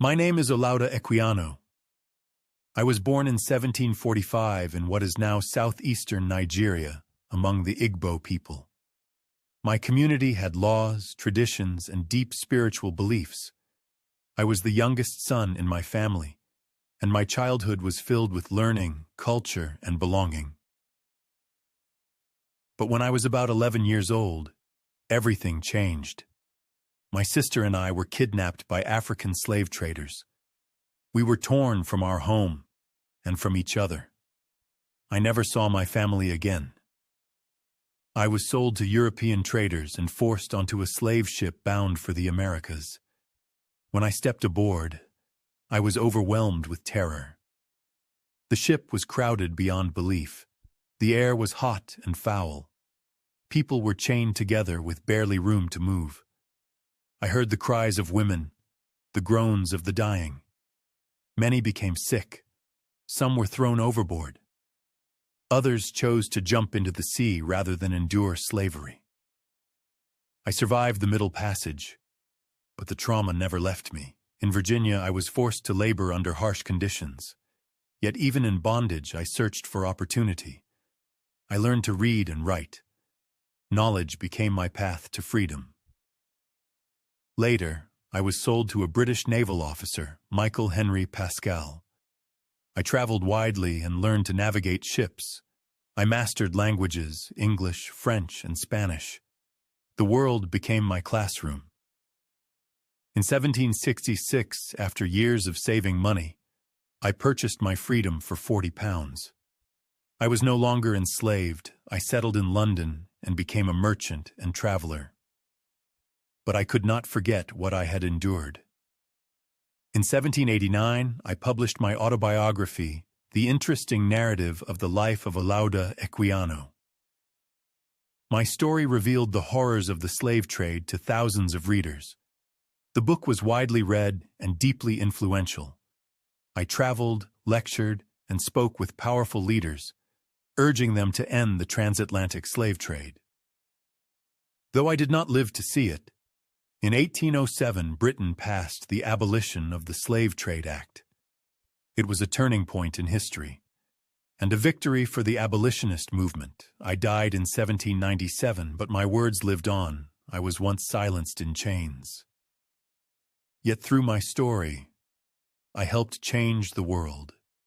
My name is Olaudah Equiano. I was born in 1745 in what is now southeastern Nigeria, among the Igbo people. My community had laws, traditions, and deep spiritual beliefs. I was the youngest son in my family, and my childhood was filled with learning, culture, and belonging. But when I was about 11 years old, everything changed. My sister and I were kidnapped by African slave traders. We were torn from our home and from each other. I never saw my family again. I was sold to European traders and forced onto a slave ship bound for the Americas. When I stepped aboard, I was overwhelmed with terror. The ship was crowded beyond belief. The air was hot and foul. People were chained together with barely room to move. I heard the cries of women, the groans of the dying. Many became sick. Some were thrown overboard. Others chose to jump into the sea rather than endure slavery. I survived the Middle Passage, but the trauma never left me. In Virginia, I was forced to labor under harsh conditions. Yet even in bondage, I searched for opportunity. I learned to read and write. Knowledge became my path to freedom. Later, I was sold to a British naval officer, Michael Henry Pascal. I traveled widely and learned to navigate ships. I mastered languages, English, French, and Spanish. The world became my classroom. In 1766, after years of saving money, I purchased my freedom for £40. I was no longer enslaved. I settled in London and became a merchant and traveler. But I could not forget what I had endured. In 1789, I published my autobiography, The Interesting Narrative of the Life of Olaudah Equiano. My story revealed the horrors of the slave trade to thousands of readers. The book was widely read and deeply influential. I traveled, lectured, and spoke with powerful leaders, urging them to end the transatlantic slave trade. Though I did not live to see it, in 1807, Britain passed the Abolition of the Slave Trade Act. It was a turning point in history, and a victory for the abolitionist movement. I died in 1797, but my words lived on. I was once silenced in chains. Yet through my story, I helped change the world.